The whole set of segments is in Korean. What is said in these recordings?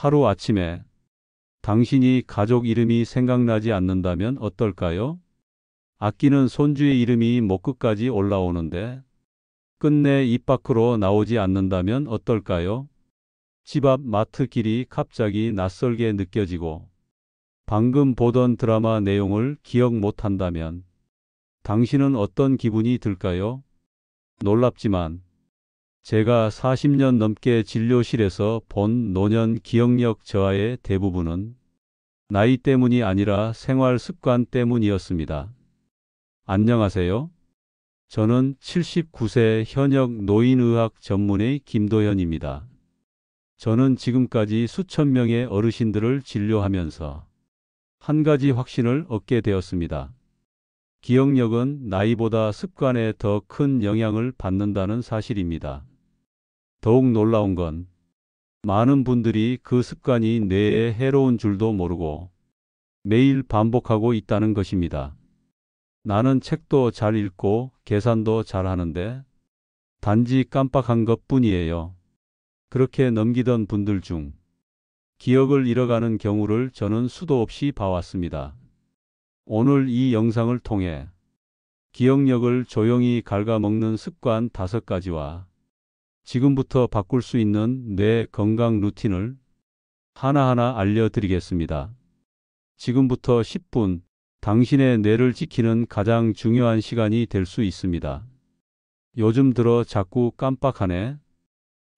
하루아침에 당신이 가족 이름이 생각나지 않는다면 어떨까요? 아끼는 손주의 이름이 목 끝까지 올라오는데 끝내 입 밖으로 나오지 않는다면 어떨까요? 집 앞 마트 길이 갑자기 낯설게 느껴지고 방금 보던 드라마 내용을 기억 못한다면 당신은 어떤 기분이 들까요? 놀랍지만 제가 40년 넘게 진료실에서 본 노년 기억력 저하의 대부분은 나이 때문이 아니라 생활 습관 때문이었습니다. 안녕하세요. 저는 79세 현역 노인의학 전문의 김도현입니다. 저는 지금까지 수천 명의 어르신들을 진료하면서 한 가지 확신을 얻게 되었습니다. 기억력은 나이보다 습관에 더 큰 영향을 받는다는 사실입니다. 더욱 놀라운 건 많은 분들이 그 습관이 뇌에 해로운 줄도 모르고 매일 반복하고 있다는 것입니다. 나는 책도 잘 읽고 계산도 잘 하는데 단지 깜빡한 것뿐이에요. 그렇게 넘기던 분들 중 기억을 잃어가는 경우를 저는 수도 없이 봐왔습니다. 오늘 이 영상을 통해 기억력을 조용히 갉아먹는 습관 5가지와 지금부터 바꿀 수 있는 뇌 건강 루틴을 하나하나 알려드리겠습니다. 지금부터 10분, 당신의 뇌를 지키는 가장 중요한 시간이 될 수 있습니다. 요즘 들어 자꾸 깜빡하네.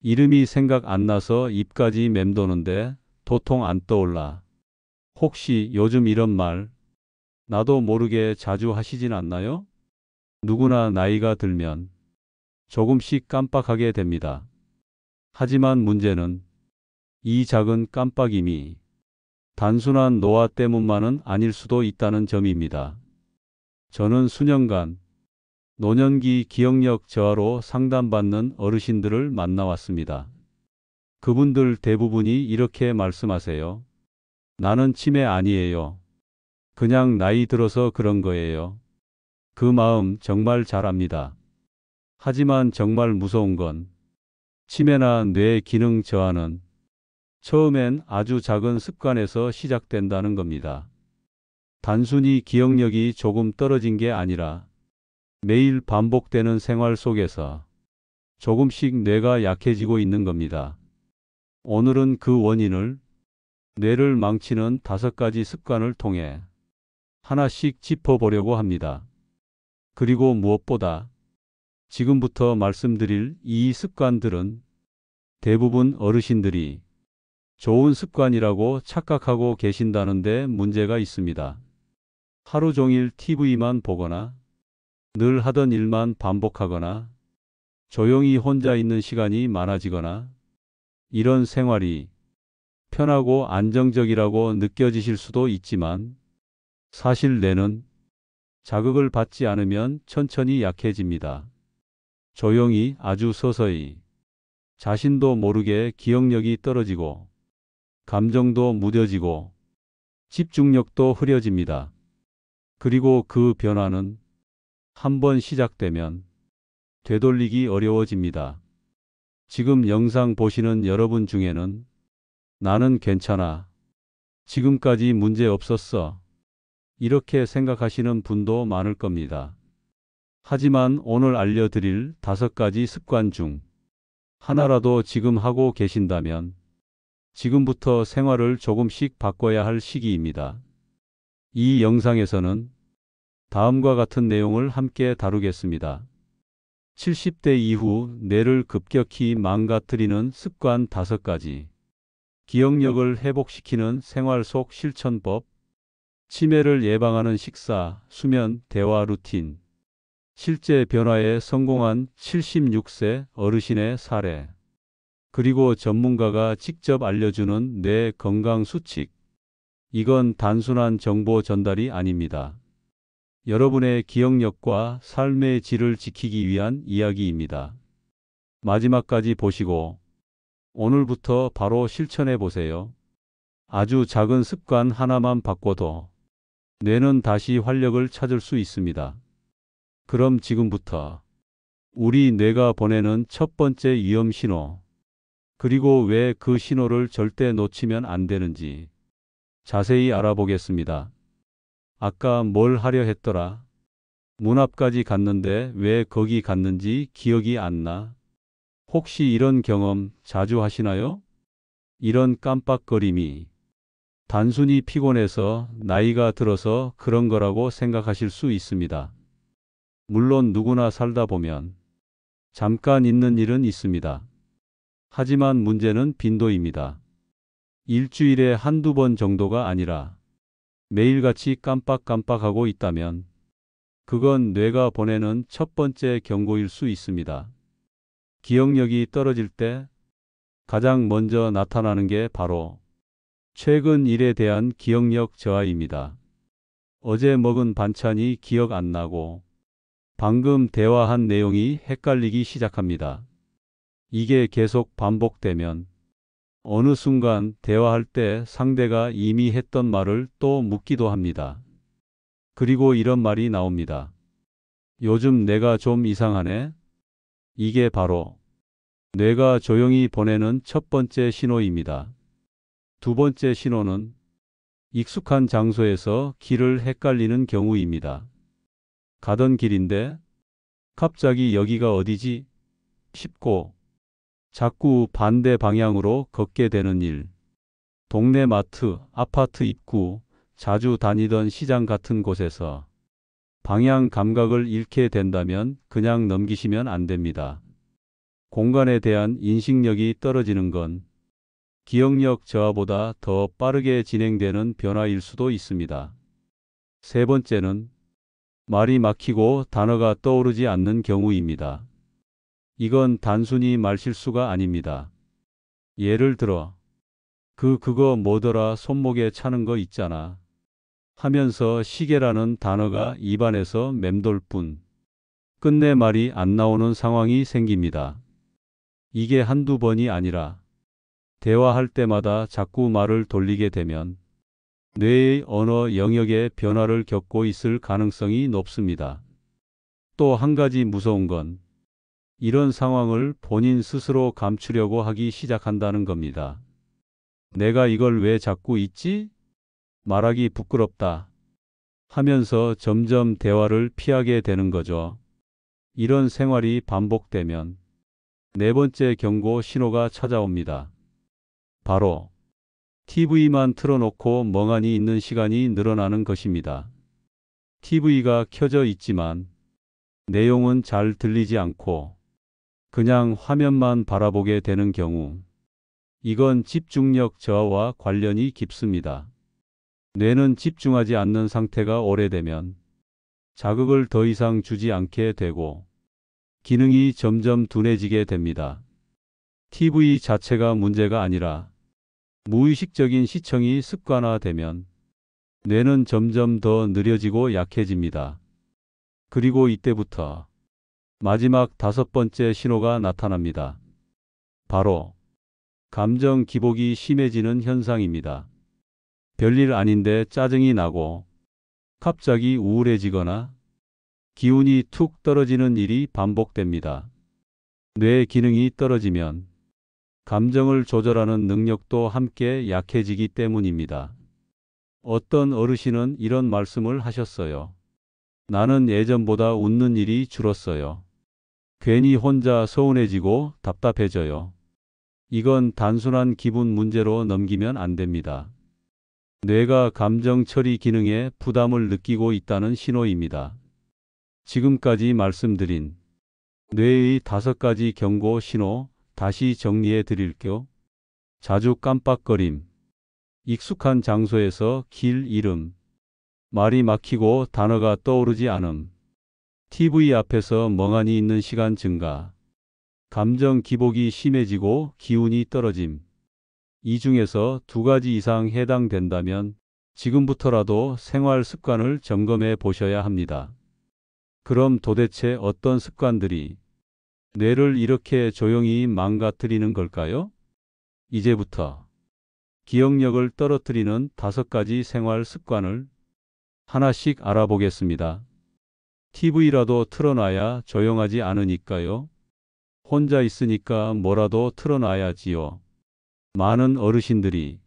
이름이 생각 안 나서 입까지 맴도는데 도통 안 떠올라. 혹시 요즘 이런 말 나도 모르게 자주 하시진 않나요? 누구나 나이가 들면 조금씩 깜빡하게 됩니다. 하지만 문제는 이 작은 깜빡임이 단순한 노화 때문만은 아닐 수도 있다는 점입니다. 저는 수년간 노년기 기억력 저하로 상담받는 어르신들을 만나왔습니다. 그분들 대부분이 이렇게 말씀하세요. 나는 치매 아니에요. 그냥 나이 들어서 그런 거예요. 그 마음 정말 잘 압니다. 하지만 정말 무서운 건 치매나 뇌 기능 저하는 처음엔 아주 작은 습관에서 시작된다는 겁니다. 단순히 기억력이 조금 떨어진 게 아니라 매일 반복되는 생활 속에서 조금씩 뇌가 약해지고 있는 겁니다. 오늘은 그 원인을 뇌를 망치는 5가지 습관을 통해 하나씩 짚어보려고 합니다. 그리고 무엇보다 지금부터 말씀드릴 이 습관들은 대부분 어르신들이 좋은 습관이라고 착각하고 계신다는데 문제가 있습니다. 하루 종일 TV만 보거나 늘 하던 일만 반복하거나 조용히 혼자 있는 시간이 많아지거나 이런 생활이 편하고 안정적이라고 느껴지실 수도 있지만 사실 뇌는 자극을 받지 않으면 천천히 약해집니다. 조용히 아주 서서히 자신도 모르게 기억력이 떨어지고 감정도 무뎌지고 집중력도 흐려집니다. 그리고 그 변화는 한번 시작되면 되돌리기 어려워집니다. 지금 영상 보시는 여러분 중에는 나는 괜찮아. 지금까지 문제 없었어. 이렇게 생각하시는 분도 많을 겁니다. 하지만 오늘 알려드릴 5가지 습관 중 하나라도 지금 하고 계신다면 지금부터 생활을 조금씩 바꿔야 할 시기입니다. 이 영상에서는 다음과 같은 내용을 함께 다루겠습니다. 70대 이후 뇌를 급격히 망가뜨리는 습관 5가지, 기억력을 회복시키는 생활 속 실천법, 치매를 예방하는 식사, 수면, 대화 루틴, 실제 변화에 성공한 76세 어르신의 사례, 그리고 전문가가 직접 알려주는 뇌 건강 수칙. 이건 단순한 정보 전달이 아닙니다. 여러분의 기억력과 삶의 질을 지키기 위한 이야기입니다. 마지막까지 보시고 오늘부터 바로 실천해 보세요. 아주 작은 습관 하나만 바꿔도 뇌는 다시 활력을 찾을 수 있습니다. 그럼 지금부터 우리 뇌가 보내는 첫 번째 위험 신호, 그리고 왜 그 신호를 절대 놓치면 안 되는지 자세히 알아보겠습니다. 아까 뭘 하려 했더라? 문 앞까지 갔는데 왜 거기 갔는지 기억이 안 나? 혹시 이런 경험 자주 하시나요? 이런 깜빡거림이 단순히 피곤해서 나이가 들어서 그런 거라고 생각하실 수 있습니다. 물론 누구나 살다 보면 잠깐 있는 일은 있습니다. 하지만 문제는 빈도입니다. 일주일에 한두 번 정도가 아니라 매일같이 깜빡깜빡하고 있다면 그건 뇌가 보내는 첫 번째 경고일 수 있습니다. 기억력이 떨어질 때 가장 먼저 나타나는 게 바로 최근 일에 대한 기억력 저하입니다. 어제 먹은 반찬이 기억 안 나고 방금 대화한 내용이 헷갈리기 시작합니다. 이게 계속 반복되면 어느 순간 대화할 때 상대가 이미 했던 말을 또 묻기도 합니다. 그리고 이런 말이 나옵니다. 요즘 내가 좀 이상하네? 이게 바로 뇌가 조용히 보내는 첫 번째 신호입니다. 두 번째 신호는 익숙한 장소에서 길을 헷갈리는 경우입니다. 가던 길인데 갑자기 여기가 어디지? 싶고 자꾸 반대 방향으로 걷게 되는 일. 동네 마트, 아파트 입구, 자주 다니던 시장 같은 곳에서 방향 감각을 잃게 된다면 그냥 넘기시면 안 됩니다. 공간에 대한 인식력이 떨어지는 건 기억력 저하보다 더 빠르게 진행되는 변화일 수도 있습니다. 세 번째는 말이 막히고 단어가 떠오르지 않는 경우입니다. 이건 단순히 말실수가 아닙니다. 예를 들어 그거 뭐더라 손목에 차는 거 있잖아 하면서 시계라는 단어가 입안에서 맴돌 뿐 끝내 말이 안 나오는 상황이 생깁니다. 이게 한두 번이 아니라 대화할 때마다 자꾸 말을 돌리게 되면 뇌의 언어 영역에 변화를 겪고 있을 가능성이 높습니다. 또 한 가지 무서운 건 이런 상황을 본인 스스로 감추려고 하기 시작한다는 겁니다. 내가 이걸 왜 자꾸 잊지? 말하기 부끄럽다 하면서 점점 대화를 피하게 되는 거죠. 이런 생활이 반복되면 네 번째 경고 신호가 찾아옵니다. 바로 TV만 틀어놓고 멍하니 있는 시간이 늘어나는 것입니다. TV가 켜져 있지만 내용은 잘 들리지 않고 그냥 화면만 바라보게 되는 경우 이건 집중력 저하와 관련이 깊습니다. 뇌는 집중하지 않는 상태가 오래되면 자극을 더 이상 주지 않게 되고 기능이 점점 둔해지게 됩니다. TV 자체가 문제가 아니라 무의식적인 시청이 습관화되면 뇌는 점점 더 느려지고 약해집니다. 그리고 이때부터 마지막 다섯 번째 신호가 나타납니다. 바로 감정 기복이 심해지는 현상입니다. 별일 아닌데 짜증이 나고 갑자기 우울해지거나 기운이 툭 떨어지는 일이 반복됩니다. 뇌 기능이 떨어지면 감정을 조절하는 능력도 함께 약해지기 때문입니다. 어떤 어르신은 이런 말씀을 하셨어요. 나는 예전보다 웃는 일이 줄었어요. 괜히 혼자 서운해지고 답답해져요. 이건 단순한 기분 문제로 넘기면 안 됩니다. 뇌가 감정 처리 기능에 부담을 느끼고 있다는 신호입니다. 지금까지 말씀드린 뇌의 5가지 경고 신호 다시 정리해 드릴게요. 자주 깜빡거림, 익숙한 장소에서 길 잃음, 말이 막히고 단어가 떠오르지 않음, TV 앞에서 멍하니 있는 시간 증가, 감정 기복이 심해지고 기운이 떨어짐. 이 중에서 2가지 이상 해당된다면 지금부터라도 생활 습관을 점검해 보셔야 합니다. 그럼 도대체 어떤 습관들이 뇌를 이렇게 조용히 망가뜨리는 걸까요? 이제부터 기억력을 떨어뜨리는 5가지 생활 습관을 하나씩 알아보겠습니다. TV라도 틀어놔야 조용하지 않으니까요. 혼자 있으니까 뭐라도 틀어놔야지요. 많은 어르신들이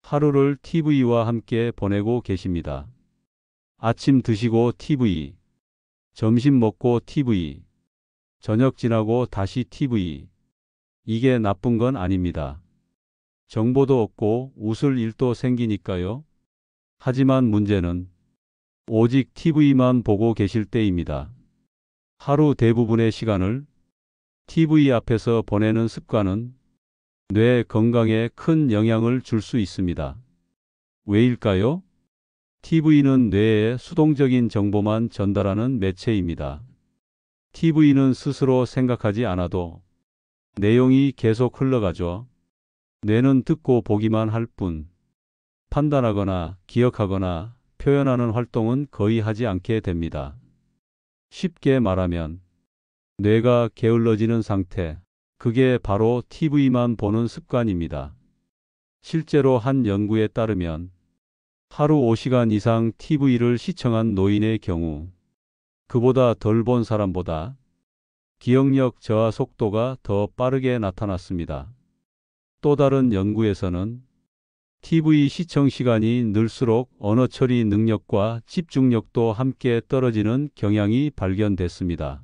하루를 TV와 함께 보내고 계십니다. 아침 드시고 TV, 점심 먹고 TV, 저녁 지나고 다시 TV. 이게 나쁜 건 아닙니다. 정보도 없고 웃을 일도 생기니까요. 하지만 문제는 오직 TV만 보고 계실 때입니다. 하루 대부분의 시간을 TV 앞에서 보내는 습관은 뇌 건강에 큰 영향을 줄 수 있습니다. 왜일까요? TV는 뇌에 수동적인 정보만 전달하는 매체입니다. TV는 스스로 생각하지 않아도 내용이 계속 흘러가죠. 뇌는 듣고 보기만 할 뿐, 판단하거나 기억하거나 표현하는 활동은 거의 하지 않게 됩니다. 쉽게 말하면 뇌가 게을러지는 상태, 그게 바로 TV만 보는 습관입니다. 실제로 한 연구에 따르면 하루 5시간 이상 TV를 시청한 노인의 경우 그보다 덜 본 사람보다 기억력 저하 속도가 더 빠르게 나타났습니다. 또 다른 연구에서는 TV 시청 시간이 늘수록 언어 처리 능력과 집중력도 함께 떨어지는 경향이 발견됐습니다.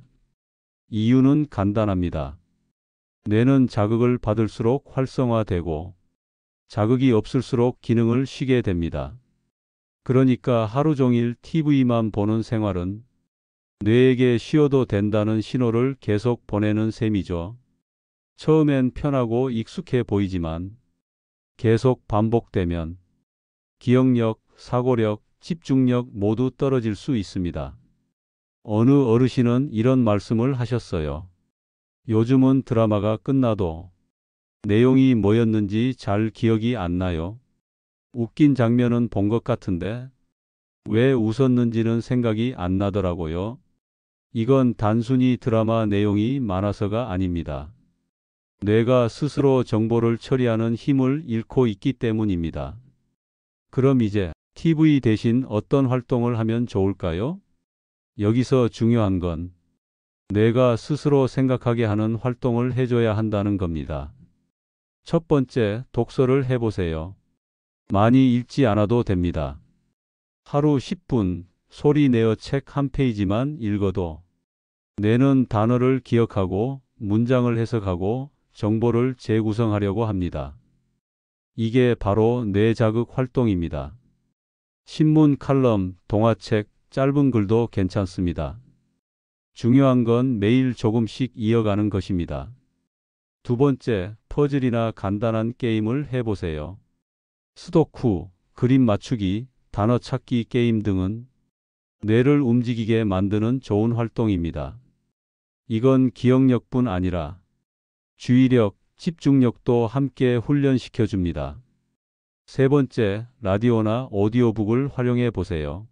이유는 간단합니다. 뇌는 자극을 받을수록 활성화되고 자극이 없을수록 기능을 쉬게 됩니다. 그러니까 하루 종일 TV만 보는 생활은 뇌에게 쉬어도 된다는 신호를 계속 보내는 셈이죠. 처음엔 편하고 익숙해 보이지만 계속 반복되면 기억력, 사고력, 집중력 모두 떨어질 수 있습니다. 어느 어르신은 이런 말씀을 하셨어요. 요즘은 드라마가 끝나도 내용이 뭐였는지 잘 기억이 안 나요. 웃긴 장면은 본 것 같은데 왜 웃었는지는 생각이 안 나더라고요. 이건 단순히 드라마 내용이 많아서가 아닙니다. 뇌가 스스로 정보를 처리하는 힘을 잃고 있기 때문입니다. 그럼 이제 TV 대신 어떤 활동을 하면 좋을까요? 여기서 중요한 건 뇌가 스스로 생각하게 하는 활동을 해줘야 한다는 겁니다. 첫 번째, 독서를 해보세요. 많이 읽지 않아도 됩니다. 하루 10분 소리 내어 책 한 페이지만 읽어도 뇌는 단어를 기억하고 문장을 해석하고 정보를 재구성하려고 합니다. 이게 바로 뇌자극 활동입니다. 신문 칼럼, 동화책, 짧은 글도 괜찮습니다. 중요한 건 매일 조금씩 이어가는 것입니다. 두 번째, 퍼즐이나 간단한 게임을 해보세요. 스도쿠, 그림 맞추기, 단어 찾기 게임 등은 뇌를 움직이게 만드는 좋은 활동입니다. 이건 기억력뿐 아니라 주의력, 집중력도 함께 훈련시켜 줍니다. 세 번째, 라디오나 오디오북을 활용해 보세요.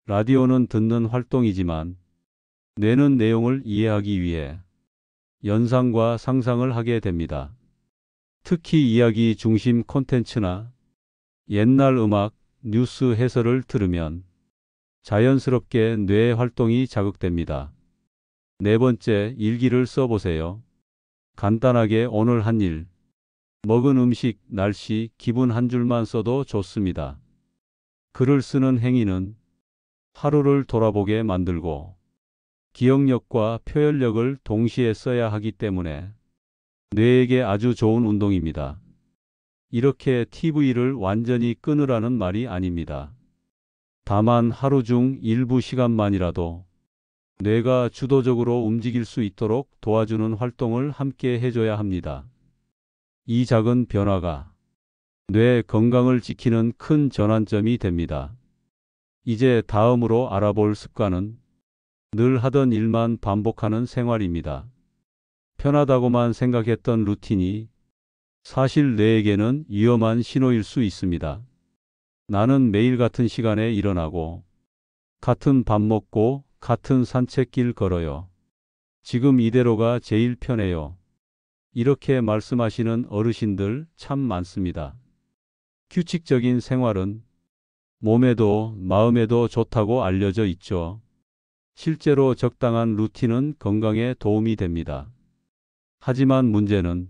라디오는 듣는 활동이지만 뇌는 내용을 이해하기 위해 연상과 상상을 하게 됩니다. 특히 이야기 중심 콘텐츠나 옛날 음악, 뉴스 해설을 들으면 자연스럽게 뇌 활동이 자극됩니다. 네 번째, 일기를 써보세요. 간단하게 오늘 한 일, 먹은 음식, 날씨, 기분 한 줄만 써도 좋습니다. 글을 쓰는 행위는 하루를 돌아보게 만들고 기억력과 표현력을 동시에 써야 하기 때문에 뇌에게 아주 좋은 운동입니다. 이렇게 TV를 완전히 끊으라는 말이 아닙니다. 다만 하루 중 일부 시간만이라도 뇌가 주도적으로 움직일 수 있도록 도와주는 활동을 함께 해줘야 합니다. 이 작은 변화가 뇌 건강을 지키는 큰 전환점이 됩니다. 이제 다음으로 알아볼 습관은 늘 하던 일만 반복하는 생활입니다. 편하다고만 생각했던 루틴이 사실 뇌에게는 위험한 신호일 수 있습니다. 나는 매일 같은 시간에 일어나고 같은 밥 먹고 같은 산책길 걸어요. 지금 이대로가 제일 편해요. 이렇게 말씀하시는 어르신들 참 많습니다. 규칙적인 생활은 몸에도 마음에도 좋다고 알려져 있죠. 실제로 적당한 루틴은 건강에 도움이 됩니다. 하지만 문제는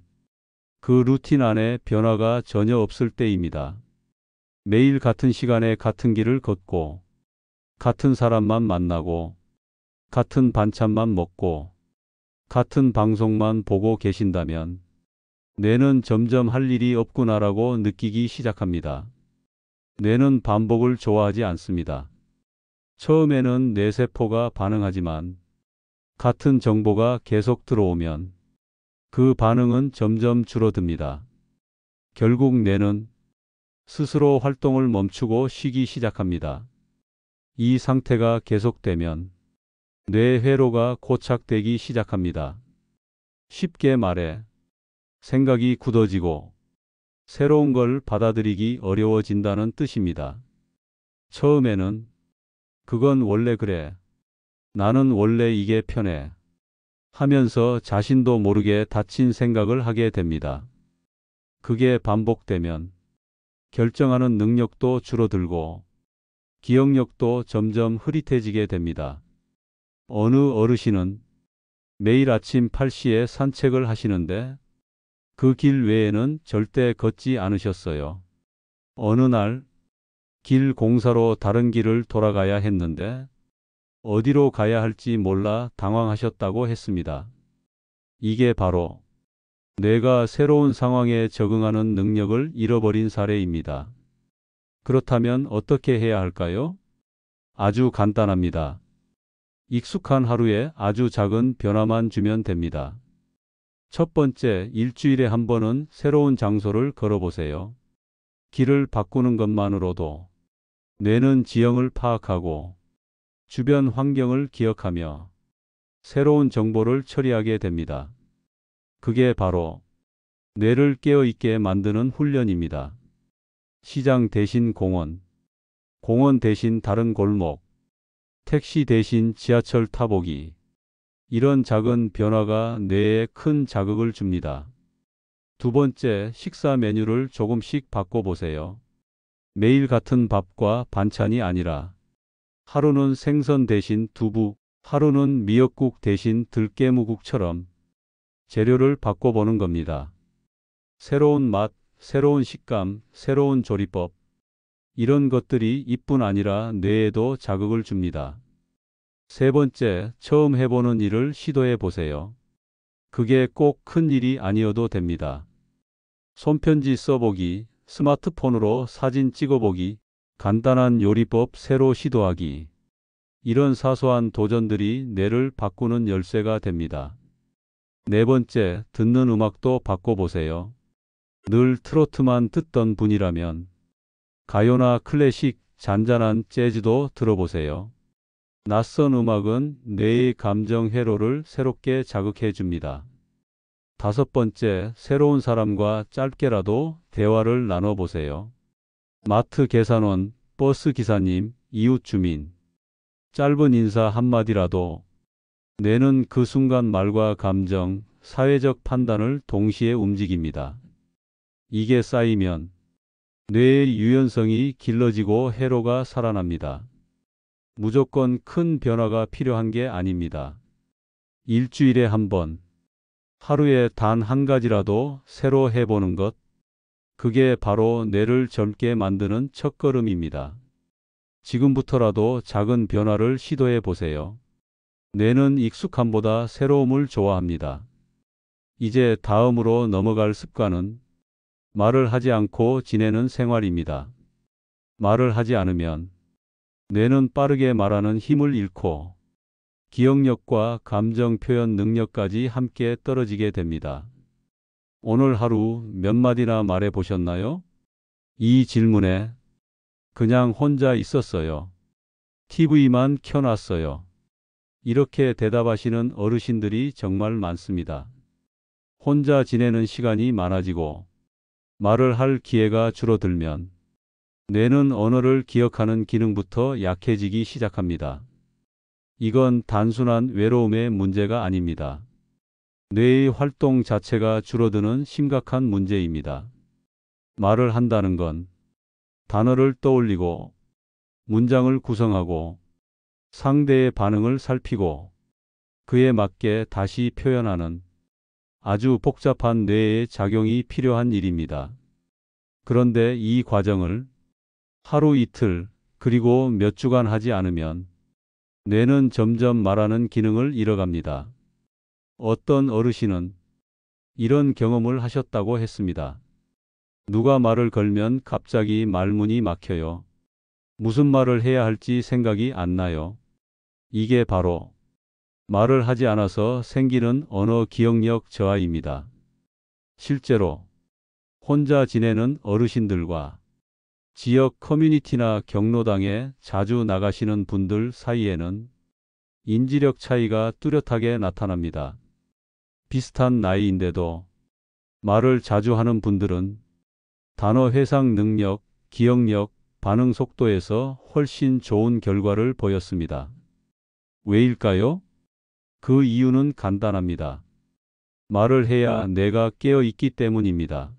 그 루틴 안에 변화가 전혀 없을 때입니다. 매일 같은 시간에 같은 길을 걷고 같은 사람만 만나고 같은 반찬만 먹고 같은 방송만 보고 계신다면 뇌는 점점 할 일이 없구나라고 느끼기 시작합니다. 뇌는 반복을 좋아하지 않습니다. 처음에는 뇌세포가 반응하지만 같은 정보가 계속 들어오면 그 반응은 점점 줄어듭니다. 결국 뇌는 스스로 활동을 멈추고 쉬기 시작합니다. 이 상태가 계속되면 뇌 회로가 고착되기 시작합니다. 쉽게 말해 생각이 굳어지고 새로운 걸 받아들이기 어려워진다는 뜻입니다. 처음에는 그건 원래 그래. 나는 원래 이게 편해. 하면서 자신도 모르게 닫힌 생각을 하게 됩니다. 그게 반복되면 결정하는 능력도 줄어들고 기억력도 점점 흐릿해지게 됩니다. 어느 어르신은 매일 아침 8시에 산책을 하시는데 그 길 외에는 절대 걷지 않으셨어요. 어느 날 길 공사로 다른 길을 돌아가야 했는데 어디로 가야 할지 몰라 당황하셨다고 했습니다. 이게 바로 뇌가 새로운 상황에 적응하는 능력을 잃어버린 사례입니다. 그렇다면 어떻게 해야 할까요? 아주 간단합니다. 익숙한 하루에 아주 작은 변화만 주면 됩니다. 첫 번째, 일주일에 한 번은 새로운 장소를 걸어보세요. 길을 바꾸는 것만으로도 뇌는 지형을 파악하고 주변 환경을 기억하며 새로운 정보를 처리하게 됩니다. 그게 바로 뇌를 깨어있게 만드는 훈련입니다. 시장 대신 공원, 공원 대신 다른 골목, 택시 대신 지하철 타보기. 이런 작은 변화가 뇌에 큰 자극을 줍니다. 두 번째, 식사 메뉴를 조금씩 바꿔보세요. 매일 같은 밥과 반찬이 아니라 하루는 생선 대신 두부, 하루는 미역국 대신 들깨무국처럼 재료를 바꿔보는 겁니다. 새로운 맛, 새로운 식감, 새로운 조리법. 이런 것들이 입뿐 아니라 뇌에도 자극을 줍니다. 세 번째, 처음 해보는 일을 시도해 보세요. 그게 꼭 큰 일이 아니어도 됩니다. 손편지 써보기, 스마트폰으로 사진 찍어보기, 간단한 요리법 새로 시도하기. 이런 사소한 도전들이 뇌를 바꾸는 열쇠가 됩니다. 네 번째, 듣는 음악도 바꿔보세요. 늘 트로트만 듣던 분이라면 가요나 클래식, 잔잔한 재즈도 들어보세요. 낯선 음악은 뇌의 감정 회로를 새롭게 자극해 줍니다. 다섯 번째, 새로운 사람과 짧게라도 대화를 나눠보세요. 마트 계산원, 버스 기사님, 이웃 주민. 짧은 인사 한마디라도 뇌는 그 순간 말과 감정, 사회적 판단을 동시에 움직입니다. 이게 쌓이면 뇌의 유연성이 길러지고 회로가 살아납니다. 무조건 큰 변화가 필요한 게 아닙니다. 일주일에 한 번, 하루에 단 한 가지라도 새로 해보는 것, 그게 바로 뇌를 젊게 만드는 첫걸음입니다. 지금부터라도 작은 변화를 시도해 보세요. 뇌는 익숙함보다 새로움을 좋아합니다. 이제 다음으로 넘어갈 습관은 말을 하지 않고 지내는 생활입니다. 말을 하지 않으면 뇌는 빠르게 말하는 힘을 잃고 기억력과 감정 표현 능력까지 함께 떨어지게 됩니다. 오늘 하루 몇 마디나 말해 보셨나요? 이 질문에 그냥 혼자 있었어요. TV만 켜놨어요. 이렇게 대답하시는 어르신들이 정말 많습니다. 혼자 지내는 시간이 많아지고 말을 할 기회가 줄어들면 뇌는 언어를 기억하는 기능부터 약해지기 시작합니다. 이건 단순한 외로움의 문제가 아닙니다. 뇌의 활동 자체가 줄어드는 심각한 문제입니다. 말을 한다는 건 단어를 떠올리고 문장을 구성하고 상대의 반응을 살피고 그에 맞게 다시 표현하는 아주 복잡한 뇌의 작용이 필요한 일입니다. 그런데 이 과정을 하루 이틀, 그리고 몇 주간 하지 않으면 뇌는 점점 말하는 기능을 잃어갑니다. 어떤 어르신은 이런 경험을 하셨다고 했습니다. 누가 말을 걸면 갑자기 말문이 막혀요. 무슨 말을 해야 할지 생각이 안 나요. 이게 바로 말을 하지 않아서 생기는 언어 기억력 저하입니다. 실제로 혼자 지내는 어르신들과 지역 커뮤니티나 경로당에 자주 나가시는 분들 사이에는 인지력 차이가 뚜렷하게 나타납니다. 비슷한 나이인데도 말을 자주 하는 분들은 단어 회상 능력, 기억력, 반응 속도에서 훨씬 좋은 결과를 보였습니다. 왜일까요? 그 이유는 간단합니다. 말을 해야 뇌가 깨어 있기 때문입니다.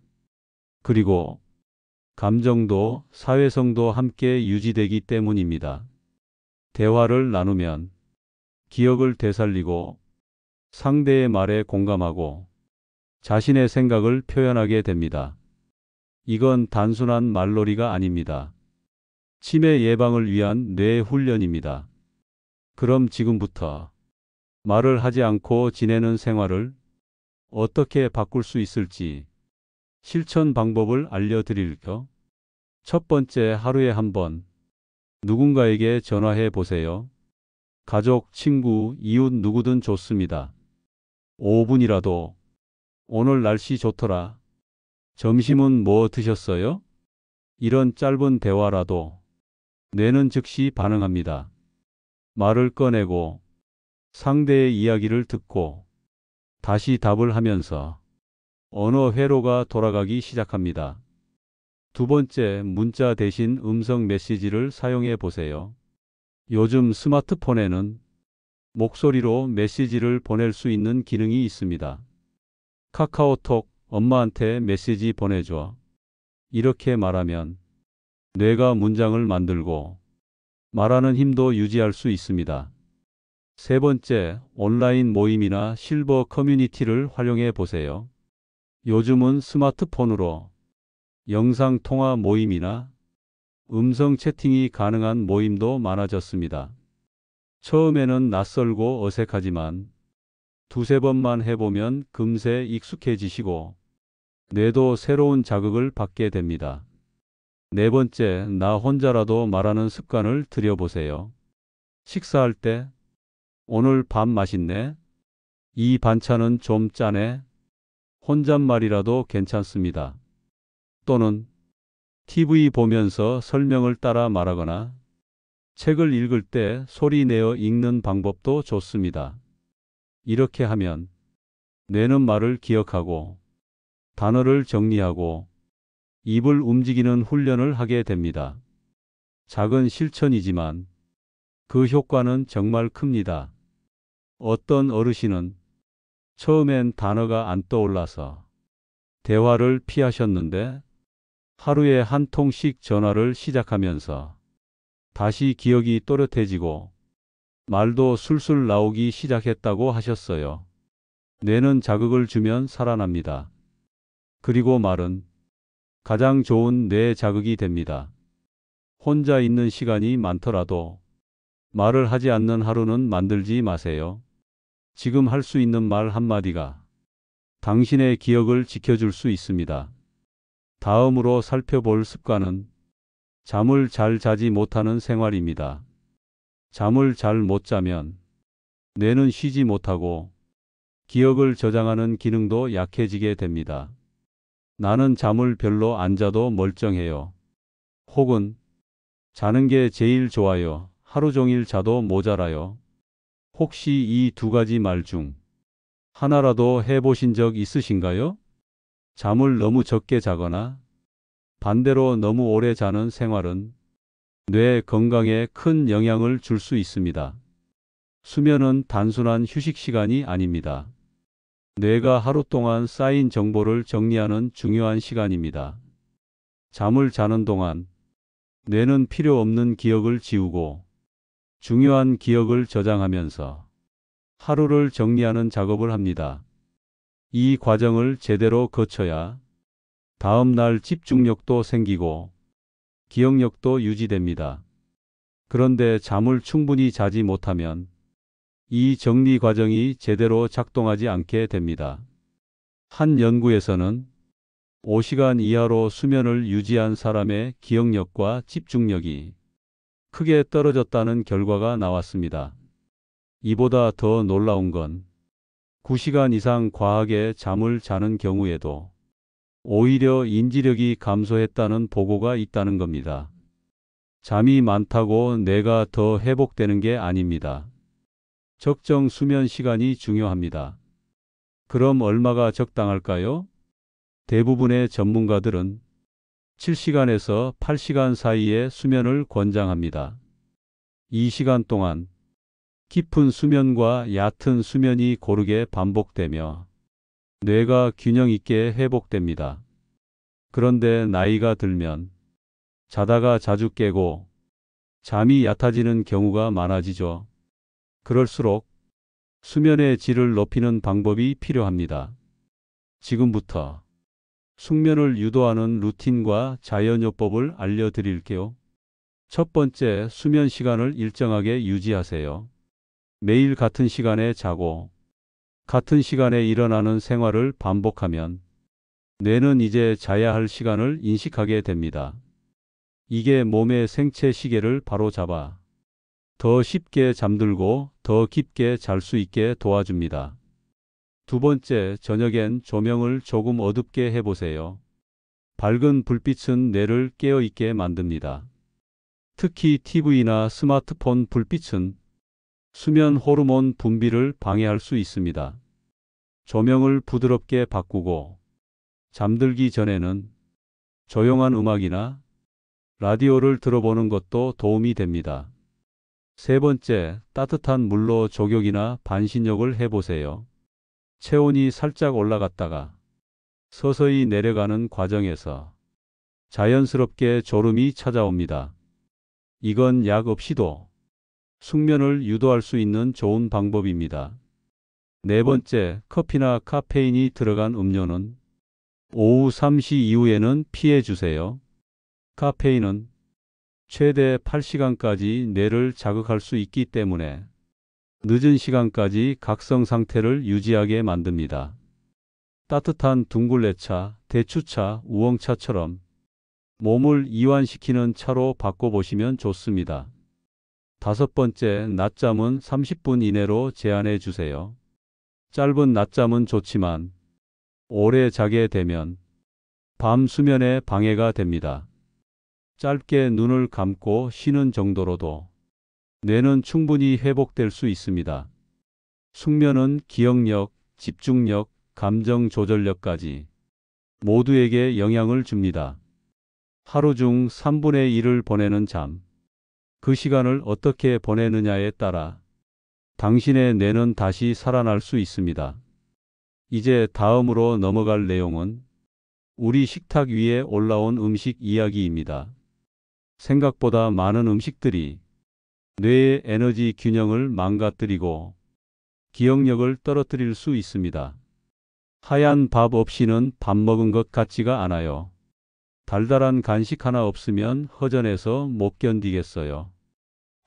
그리고 감정도 사회성도 함께 유지되기 때문입니다. 대화를 나누면 기억을 되살리고 상대의 말에 공감하고 자신의 생각을 표현하게 됩니다. 이건 단순한 말놀이가 아닙니다. 치매 예방을 위한 뇌 훈련입니다. 그럼 지금부터 말을 하지 않고 지내는 생활을 어떻게 바꿀 수 있을지 실천 방법을 알려드릴게요. 첫 번째, 하루에 한 번 누군가에게 전화해 보세요. 가족, 친구, 이웃 누구든 좋습니다. 5분이라도 오늘 날씨 좋더라. 점심은 뭐 드셨어요? 이런 짧은 대화라도 뇌는 즉시 반응합니다. 말을 꺼내고 상대의 이야기를 듣고 다시 답을 하면서 언어 회로가 돌아가기 시작합니다. 두 번째, 문자 대신 음성 메시지를 사용해 보세요. 요즘 스마트폰에는 목소리로 메시지를 보낼 수 있는 기능이 있습니다. 카카오톡, 엄마한테 메시지 보내줘. 이렇게 말하면 뇌가 문장을 만들고 말하는 힘도 유지할 수 있습니다. 세 번째, 온라인 모임이나 실버 커뮤니티를 활용해 보세요. 요즘은 스마트폰으로 영상 통화 모임이나 음성 채팅이 가능한 모임도 많아졌습니다. 처음에는 낯설고 어색하지만 두세 번만 해보면 금세 익숙해지시고 뇌도 새로운 자극을 받게 됩니다. 네 번째, 나 혼자라도 말하는 습관을 들여보세요. 식사할 때 오늘 밥 맛있네. 이 반찬은 좀 짜네. 혼잣말이라도 괜찮습니다. 또는 TV 보면서 설명을 따라 말하거나 책을 읽을 때 소리 내어 읽는 방법도 좋습니다. 이렇게 하면 뇌는 말을 기억하고 단어를 정리하고 입을 움직이는 훈련을 하게 됩니다. 작은 실천이지만 그 효과는 정말 큽니다. 어떤 어르신은 처음엔 단어가 안 떠올라서 대화를 피하셨는데 하루에 한 통씩 전화를 시작하면서 다시 기억이 또렷해지고 말도 술술 나오기 시작했다고 하셨어요. 뇌는 자극을 주면 살아납니다. 그리고 말은 가장 좋은 뇌 자극이 됩니다. 혼자 있는 시간이 많더라도 말을 하지 않는 하루는 만들지 마세요. 지금 할 수 있는 말 한마디가 당신의 기억을 지켜줄 수 있습니다. 다음으로 살펴볼 습관은 잠을 잘 자지 못하는 생활입니다. 잠을 잘 못 자면 뇌는 쉬지 못하고 기억을 저장하는 기능도 약해지게 됩니다. 나는 잠을 별로 안 자도 멀쩡해요. 혹은 자는 게 제일 좋아요. 하루 종일 자도 모자라요. 혹시 이 두 가지 말 중 하나라도 해보신 적 있으신가요? 잠을 너무 적게 자거나 반대로 너무 오래 자는 생활은 뇌 건강에 큰 영향을 줄 수 있습니다. 수면은 단순한 휴식 시간이 아닙니다. 뇌가 하루 동안 쌓인 정보를 정리하는 중요한 시간입니다. 잠을 자는 동안 뇌는 필요 없는 기억을 지우고 중요한 기억을 저장하면서 하루를 정리하는 작업을 합니다. 이 과정을 제대로 거쳐야 다음 날 집중력도 생기고 기억력도 유지됩니다. 그런데 잠을 충분히 자지 못하면 이 정리 과정이 제대로 작동하지 않게 됩니다. 한 연구에서는 5시간 이하로 수면을 유지한 사람의 기억력과 집중력이 크게 떨어졌다는 결과가 나왔습니다. 이보다 더 놀라운 건 9시간 이상 과하게 잠을 자는 경우에도 오히려 인지력이 감소했다는 보고가 있다는 겁니다. 잠이 많다고 뇌가 더 회복되는 게 아닙니다. 적정 수면 시간이 중요합니다. 그럼 얼마가 적당할까요? 대부분의 전문가들은 7시간에서 8시간 사이의 수면을 권장합니다. 이 시간 동안 깊은 수면과 얕은 수면이 고르게 반복되며 뇌가 균형 있게 회복됩니다. 그런데 나이가 들면 자다가 자주 깨고 잠이 얕아지는 경우가 많아지죠. 그럴수록 수면의 질을 높이는 방법이 필요합니다. 지금부터 숙면을 유도하는 루틴과 자연요법을 알려드릴게요. 첫 번째, 수면 시간을 일정하게 유지하세요. 매일 같은 시간에 자고 같은 시간에 일어나는 생활을 반복하면 뇌는 이제 자야 할 시간을 인식하게 됩니다. 이게 몸의 생체 시계를 바로잡아 더 쉽게 잠들고 더 깊게 잘 수 있게 도와줍니다. 두 번째, 저녁엔 조명을 조금 어둡게 해보세요. 밝은 불빛은 뇌를 깨어있게 만듭니다. 특히 TV나 스마트폰 불빛은 수면 호르몬 분비를 방해할 수 있습니다. 조명을 부드럽게 바꾸고 잠들기 전에는 조용한 음악이나 라디오를 들어보는 것도 도움이 됩니다. 세 번째, 따뜻한 물로 족욕이나 반신욕을 해보세요. 체온이 살짝 올라갔다가 서서히 내려가는 과정에서 자연스럽게 졸음이 찾아옵니다. 이건 약 없이도 숙면을 유도할 수 있는 좋은 방법입니다. 네 번째, 커피나 카페인이 들어간 음료는 오후 3시 이후에는 피해 주세요. 카페인은 최대 8시간까지 뇌를 자극할 수 있기 때문에 늦은 시간까지 각성 상태를 유지하게 만듭니다. 따뜻한 둥글레차, 대추차, 우엉차처럼 몸을 이완시키는 차로 바꿔보시면 좋습니다. 다섯 번째, 낮잠은 30분 이내로 제한해 주세요. 짧은 낮잠은 좋지만 오래 자게 되면 밤 수면에 방해가 됩니다. 짧게 눈을 감고 쉬는 정도로도 뇌는 충분히 회복될 수 있습니다. 숙면은 기억력, 집중력, 감정 조절력까지 모두에게 영향을 줍니다. 하루 중 3분의 1을 보내는 잠. 그 시간을 어떻게 보내느냐에 따라 당신의 뇌는 다시 살아날 수 있습니다. 이제 다음으로 넘어갈 내용은 우리 식탁 위에 올라온 음식 이야기입니다. 생각보다 많은 음식들이 뇌의 에너지 균형을 망가뜨리고 기억력을 떨어뜨릴 수 있습니다. 하얀 밥 없이는 밥 먹은 것 같지가 않아요. 달달한 간식 하나 없으면 허전해서 못 견디겠어요.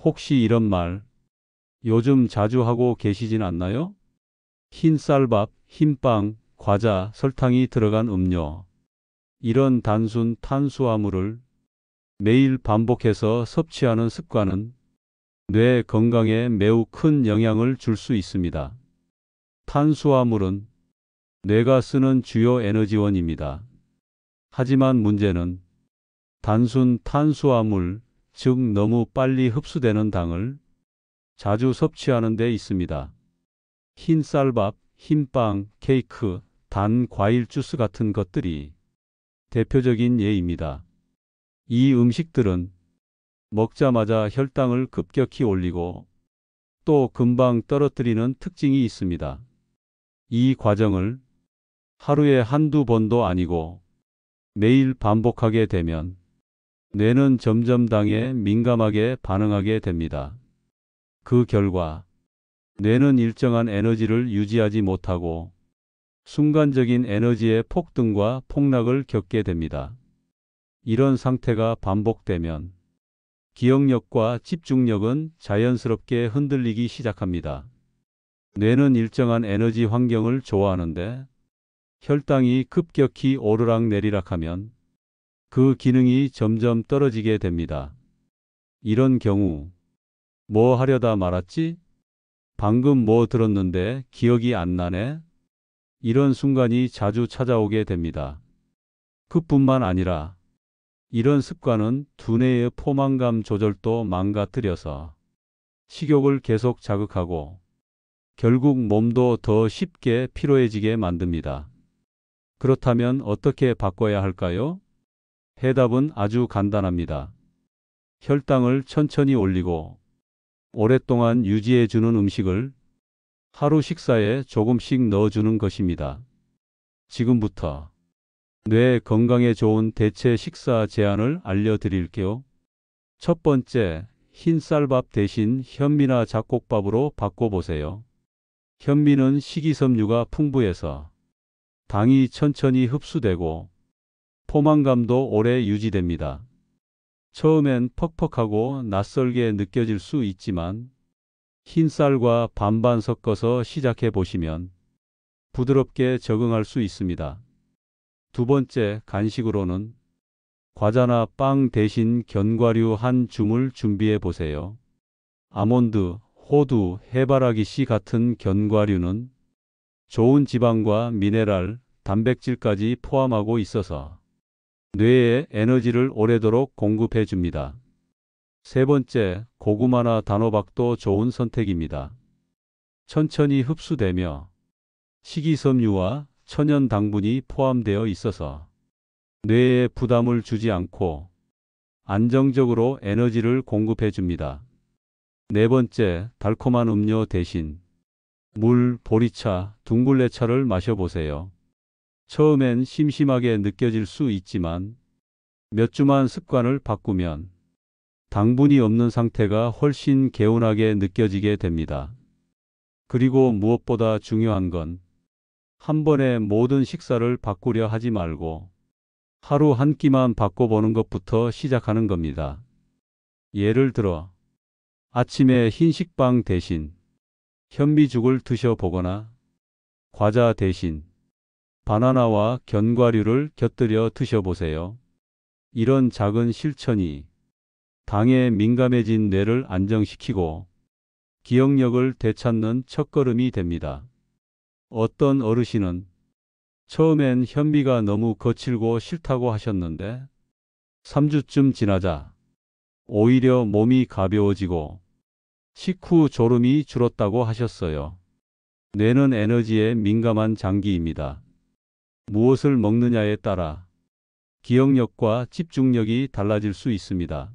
혹시 이런 말 요즘 자주 하고 계시진 않나요? 흰 쌀밥, 흰빵, 과자, 설탕이 들어간 음료. 이런 단순 탄수화물을 매일 반복해서 섭취하는 습관은 뇌 건강에 매우 큰 영향을 줄 수 있습니다. 탄수화물은 뇌가 쓰는 주요 에너지원입니다. 하지만 문제는 단순 탄수화물, 즉 너무 빨리 흡수되는 당을 자주 섭취하는 데 있습니다. 흰 쌀밥, 흰빵, 케이크, 단 과일 주스 같은 것들이 대표적인 예입니다. 이 음식들은 먹자마자 혈당을 급격히 올리고 또 금방 떨어뜨리는 특징이 있습니다. 이 과정을 하루에 한두 번도 아니고 매일 반복하게 되면 뇌는 점점 당에 민감하게 반응하게 됩니다. 그 결과 뇌는 일정한 에너지를 유지하지 못하고 순간적인 에너지의 폭등과 폭락을 겪게 됩니다. 이런 상태가 반복되면 기억력과 집중력은 자연스럽게 흔들리기 시작합니다. 뇌는 일정한 에너지 환경을 좋아하는데 혈당이 급격히 오르락내리락하면 그 기능이 점점 떨어지게 됩니다. 이런 경우 뭐 하려다 말았지? 방금 뭐 들었는데 기억이 안 나네? 이런 순간이 자주 찾아오게 됩니다. 그뿐만 아니라 이런 습관은 두뇌의 포만감 조절도 망가뜨려서 식욕을 계속 자극하고 결국 몸도 더 쉽게 피로해지게 만듭니다. 그렇다면 어떻게 바꿔야 할까요? 해답은 아주 간단합니다. 혈당을 천천히 올리고 오랫동안 유지해주는 음식을 하루 식사에 조금씩 넣어주는 것입니다. 지금부터 뇌 건강에 좋은 대체 식사 제안을 알려드릴게요. 첫 번째, 흰 쌀밥 대신 현미나 잡곡밥으로 바꿔보세요. 현미는 식이섬유가 풍부해서 당이 천천히 흡수되고 포만감도 오래 유지됩니다. 처음엔 퍽퍽하고 낯설게 느껴질 수 있지만 흰 쌀과 반반 섞어서 시작해 보시면 부드럽게 적응할 수 있습니다. 두 번째, 간식으로는 과자나 빵 대신 견과류 한 줌을 준비해 보세요. 아몬드, 호두, 해바라기 씨 같은 견과류는 좋은 지방과 미네랄, 단백질까지 포함하고 있어서 뇌에 에너지를 오래도록 공급해 줍니다. 세 번째, 고구마나 단호박도 좋은 선택입니다. 천천히 흡수되며 식이섬유와 천연 당분이 포함되어 있어서 뇌에 부담을 주지 않고 안정적으로 에너지를 공급해 줍니다. 네 번째, 달콤한 음료 대신 물, 보리차, 둥글레차를 마셔보세요. 처음엔 심심하게 느껴질 수 있지만 몇 주만 습관을 바꾸면 당분이 없는 상태가 훨씬 개운하게 느껴지게 됩니다. 그리고 무엇보다 중요한 건 한 번에 모든 식사를 바꾸려 하지 말고 하루 한 끼만 바꿔보는 것부터 시작하는 겁니다. 예를 들어 아침에 흰식빵 대신 현미죽을 드셔보거나 과자 대신 바나나와 견과류를 곁들여 드셔보세요. 이런 작은 실천이 당에 민감해진 뇌를 안정시키고 기억력을 되찾는 첫걸음이 됩니다. 어떤 어르신은 처음엔 현미가 너무 거칠고 싫다고 하셨는데 3주쯤 지나자 오히려 몸이 가벼워지고 식후 졸음이 줄었다고 하셨어요. 뇌는 에너지에 민감한 장기입니다. 무엇을 먹느냐에 따라 기억력과 집중력이 달라질 수 있습니다.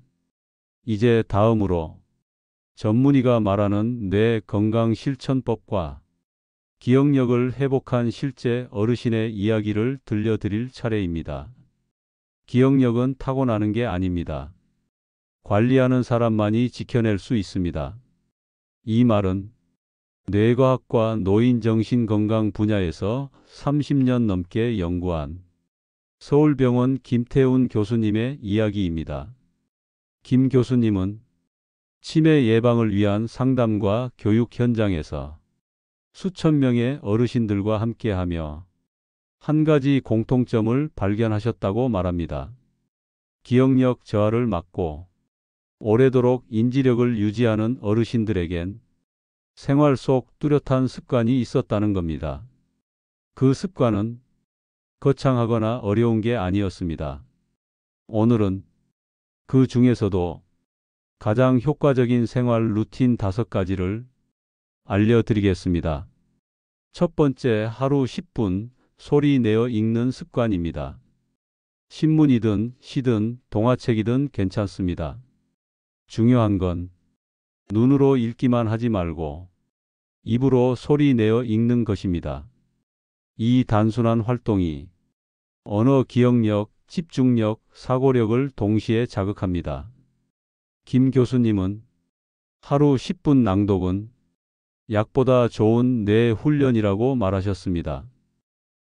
이제 다음으로 전문의가 말하는 뇌 건강 실천법과 기억력을 회복한 실제 어르신의 이야기를 들려드릴 차례입니다. 기억력은 타고나는 게 아닙니다. 관리하는 사람만이 지켜낼 수 있습니다. 이 말은 뇌과학과 노인정신건강 분야에서 30년 넘게 연구한 서울병원 김태훈 교수님의 이야기입니다. 김 교수님은 치매 예방을 위한 상담과 교육 현장에서 수천 명의 어르신들과 함께하며 한 가지 공통점을 발견하셨다고 말합니다. 기억력 저하를 막고 오래도록 인지력을 유지하는 어르신들에겐 생활 속 뚜렷한 습관이 있었다는 겁니다. 그 습관은 거창하거나 어려운 게 아니었습니다. 오늘은 그 중에서도 가장 효과적인 생활 루틴 5가지를 알려드리겠습니다. 첫 번째, 하루 10분 소리 내어 읽는 습관입니다. 신문이든 시든 동화책이든 괜찮습니다. 중요한 건 눈으로 읽기만 하지 말고 입으로 소리 내어 읽는 것입니다. 이 단순한 활동이 언어 기억력, 집중력, 사고력을 동시에 자극합니다. 김 교수님은 하루 10분 낭독은 약보다 좋은 뇌 훈련이라고 말하셨습니다.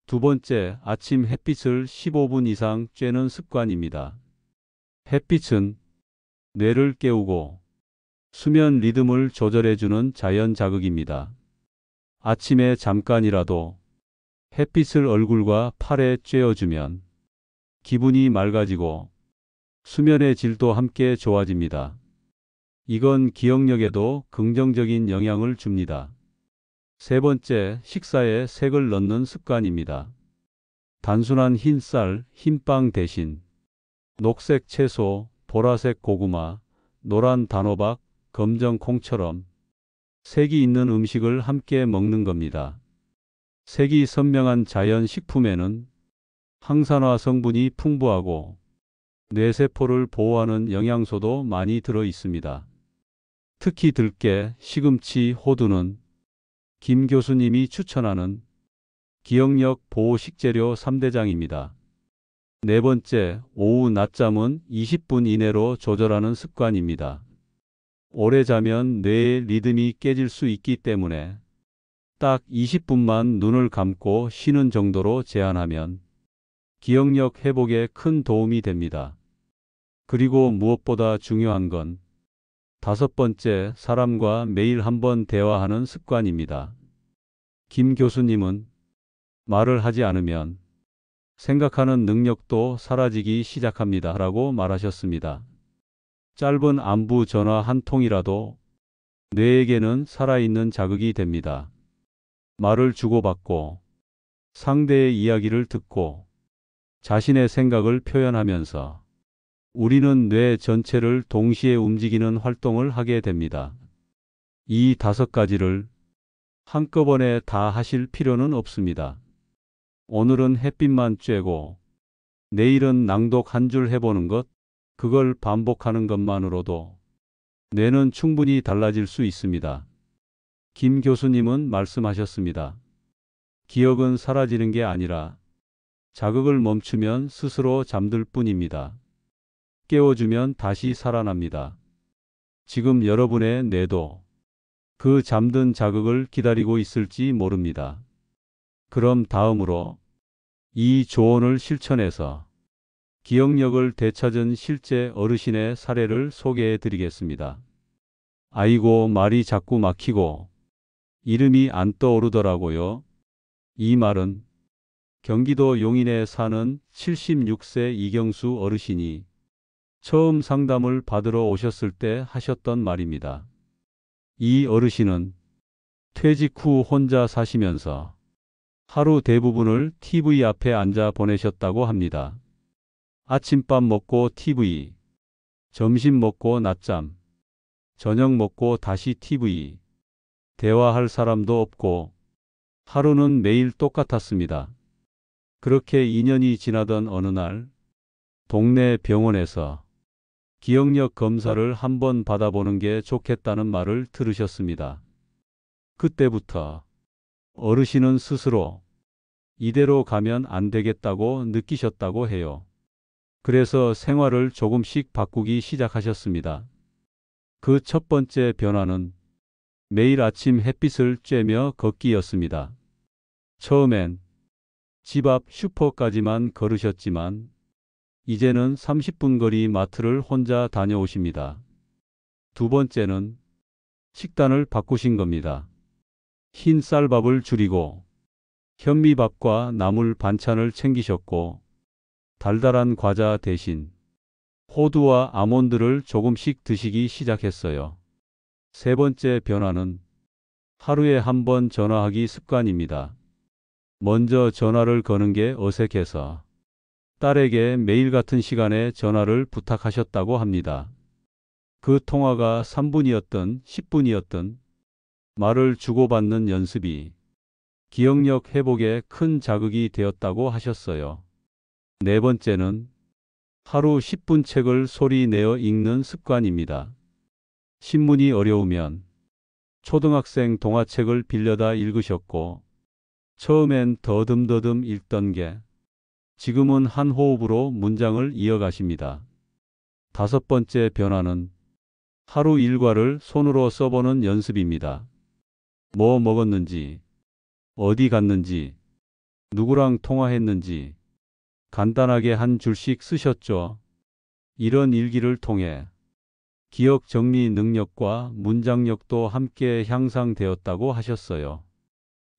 두 번째, 아침 햇빛을 15분 이상 쬐는 습관입니다. 햇빛은 뇌를 깨우고 수면 리듬을 조절해주는 자연 자극입니다. 아침에 잠깐이라도 햇빛을 얼굴과 팔에 쬐어주면 기분이 맑아지고 수면의 질도 함께 좋아집니다. 이건 기억력에도 긍정적인 영향을 줍니다. 세 번째, 식사에 색을 넣는 습관입니다. 단순한 흰쌀, 흰빵 대신 녹색 채소, 보라색 고구마, 노란 단호박, 검정 콩처럼 색이 있는 음식을 함께 먹는 겁니다. 색이 선명한 자연 식품에는 항산화 성분이 풍부하고 뇌세포를 보호하는 영양소도 많이 들어 있습니다. 특히 들깨, 시금치, 호두는 김 교수님이 추천하는 기억력 보호 식재료 3대장입니다. 네 번째, 오후 낮잠은 20분 이내로 조절하는 습관입니다. 오래 자면 뇌의 리듬이 깨질 수 있기 때문에 딱 20분만 눈을 감고 쉬는 정도로 제한하면 기억력 회복에 큰 도움이 됩니다. 그리고 무엇보다 중요한 건 다섯 번째, 사람과 매일 한번 대화하는 습관입니다. 김 교수님은 말을 하지 않으면 생각하는 능력도 사라지기 시작합니다. 라고 말하셨습니다. 짧은 안부 전화 한 통이라도 뇌에게는 살아있는 자극이 됩니다. 말을 주고받고 상대의 이야기를 듣고 자신의 생각을 표현하면서 우리는 뇌 전체를 동시에 움직이는 활동을 하게 됩니다. 이 다섯 가지를 한꺼번에 다 하실 필요는 없습니다. 오늘은 햇빛만 쬐고 내일은 낭독 한 줄 해보는 것, 그걸 반복하는 것만으로도 뇌는 충분히 달라질 수 있습니다. 김 교수님은 말씀하셨습니다. 기억은 사라지는 게 아니라 자극을 멈추면 스스로 잠들 뿐입니다. 깨워주면 다시 살아납니다. 지금 여러분의 뇌도 그 잠든 자극을 기다리고 있을지 모릅니다. 그럼 다음으로 이 조언을 실천해서 기억력을 되찾은 실제 어르신의 사례를 소개해 드리겠습니다. 아이고, 말이 자꾸 막히고 이름이 안 떠오르더라고요. 이 말은 경기도 용인에 사는 76세 이경수 어르신이 처음 상담을 받으러 오셨을 때 하셨던 말입니다. 이 어르신은 퇴직 후 혼자 사시면서 하루 대부분을 TV 앞에 앉아 보내셨다고 합니다. 아침밥 먹고 TV, 점심 먹고 낮잠, 저녁 먹고 다시 TV, 대화할 사람도 없고 하루는 매일 똑같았습니다. 그렇게 2년이 지나던 어느 날 동네 병원에서 기억력 검사를 한번 받아보는 게 좋겠다는 말을 들으셨습니다. 그때부터 어르신은 스스로 이대로 가면 안 되겠다고 느끼셨다고 해요. 그래서 생활을 조금씩 바꾸기 시작하셨습니다. 그 첫 번째 변화는 매일 아침 햇빛을 쬐며 걷기였습니다. 처음엔 집 앞 슈퍼까지만 걸으셨지만 이제는 30분 거리 마트를 혼자 다녀오십니다. 두 번째는 식단을 바꾸신 겁니다. 흰 쌀밥을 줄이고 현미밥과 나물 반찬을 챙기셨고 달달한 과자 대신 호두와 아몬드를 조금씩 드시기 시작했어요. 세 번째 변화는 하루에 한 번 전화하기 습관입니다. 먼저 전화를 거는 게 어색해서 딸에게 매일 같은 시간에 전화를 부탁하셨다고 합니다. 그 통화가 3분이었든 10분이었든 말을 주고받는 연습이 기억력 회복에 큰 자극이 되었다고 하셨어요. 네 번째는 하루 10분 책을 소리 내어 읽는 습관입니다. 신문이 어려우면 초등학생 동화책을 빌려다 읽으셨고 처음엔 더듬더듬 읽던 게 지금은 한 호흡으로 문장을 이어가십니다. 다섯 번째 변화는 하루 일과를 손으로 써보는 연습입니다. 뭐 먹었는지, 어디 갔는지, 누구랑 통화했는지 간단하게 한 줄씩 쓰셨죠. 이런 일기를 통해 기억 정리 능력과 문장력도 함께 향상되었다고 하셨어요.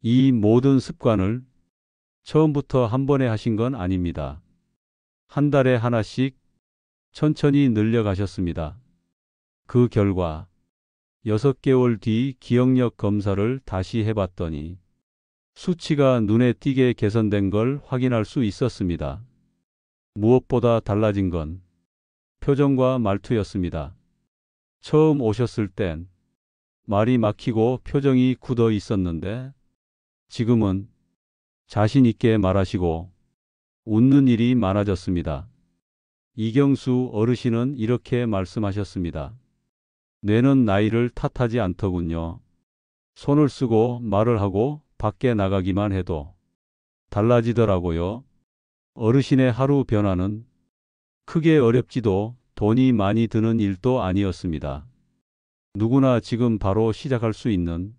이 모든 습관을 처음부터 한 번에 하신 건 아닙니다. 한 달에 하나씩 천천히 늘려가셨습니다. 그 결과 6개월 뒤 기억력 검사를 다시 해봤더니 수치가 눈에 띄게 개선된 걸 확인할 수 있었습니다. 무엇보다 달라진 건 표정과 말투였습니다. 처음 오셨을 땐 말이 막히고 표정이 굳어 있었는데 지금은 자신 있게 말하시고 웃는 일이 많아졌습니다. 이경수 어르신은 이렇게 말씀하셨습니다. 뇌는 나이를 탓하지 않더군요. 손을 쓰고 말을 하고 밖에 나가기만 해도 달라지더라고요. 어르신의 하루 변화는 크게 어렵지도 돈이 많이 드는 일도 아니었습니다. 누구나 지금 바로 시작할 수 있는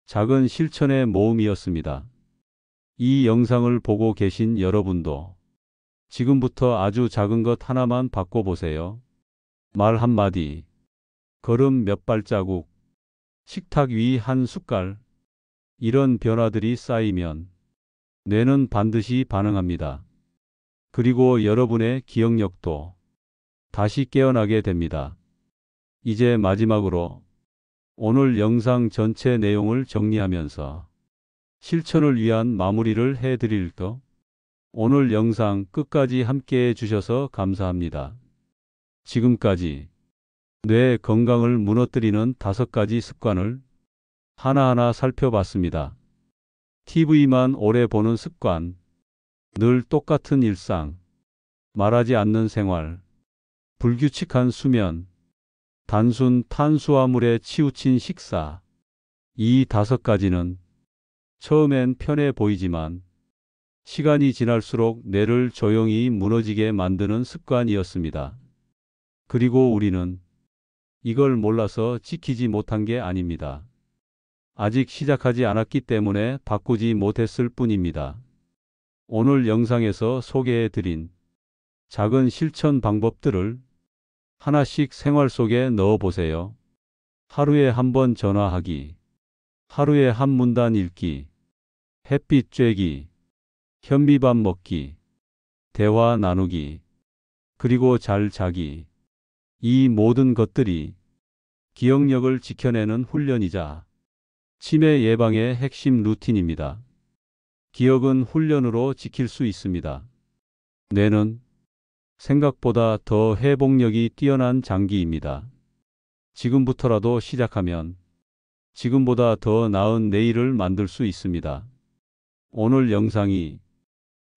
작은 실천의 모음이었습니다. 이 영상을 보고 계신 여러분도 지금부터 아주 작은 것 하나만 바꿔보세요. 말 한마디, 걸음 몇 발자국, 식탁 위 한 숟갈, 이런 변화들이 쌓이면 뇌는 반드시 반응합니다. 그리고 여러분의 기억력도 다시 깨어나게 됩니다. 이제 마지막으로 오늘 영상 전체 내용을 정리하면서 실천을 위한 마무리를 해드릴게요. 오늘 영상 끝까지 함께 해주셔서 감사합니다. 지금까지 뇌 건강을 무너뜨리는 5가지 습관을 하나하나 살펴봤습니다. TV만 오래 보는 습관, 늘 똑같은 일상, 말하지 않는 생활, 불규칙한 수면, 단순 탄수화물에 치우친 식사. 이 5가지는 처음엔 편해 보이지만 시간이 지날수록 뇌를 조용히 무너지게 만드는 습관이었습니다. 그리고 우리는 이걸 몰라서 지키지 못한 게 아닙니다. 아직 시작하지 않았기 때문에 바꾸지 못했을 뿐입니다. 오늘 영상에서 소개해드린 작은 실천 방법들을 하나씩 생활 속에 넣어보세요. 하루에 한 번 전화하기, 하루에 한 문단 읽기, 햇빛 쬐기, 현미밥 먹기, 대화 나누기, 그리고 잘 자기. 이 모든 것들이 기억력을 지켜내는 훈련이자 치매 예방의 핵심 루틴입니다. 기억은 훈련으로 지킬 수 있습니다. 뇌는 생각보다 더 회복력이 뛰어난 장기입니다. 지금부터라도 시작하면 지금보다 더 나은 내일을 만들 수 있습니다. 오늘 영상이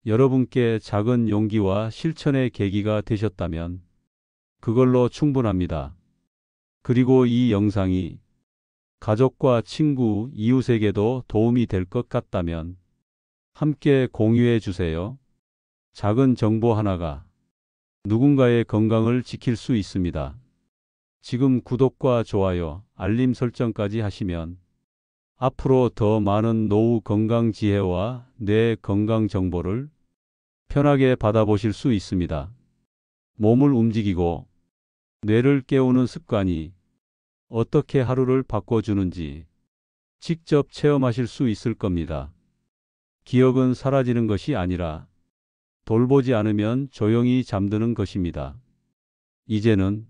여러분께 작은 용기와 실천의 계기가 되셨다면 그걸로 충분합니다. 그리고 이 영상이 가족과 친구, 이웃에게도 도움이 될 것 같다면 함께 공유해 주세요. 작은 정보 하나가 누군가의 건강을 지킬 수 있습니다. 지금 구독과 좋아요, 알림 설정까지 하시면 앞으로 더 많은 노후 건강 지혜와 뇌 건강 정보를 편하게 받아보실 수 있습니다. 몸을 움직이고 뇌를 깨우는 습관이 어떻게 하루를 바꿔주는지 직접 체험하실 수 있을 겁니다. 기억은 사라지는 것이 아니라 돌보지 않으면 조용히 잠드는 것입니다. 이제는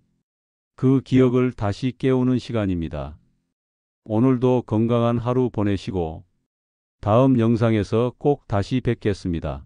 그 기억을 다시 깨우는 시간입니다. 오늘도 건강한 하루 보내시고 다음 영상에서 꼭 다시 뵙겠습니다.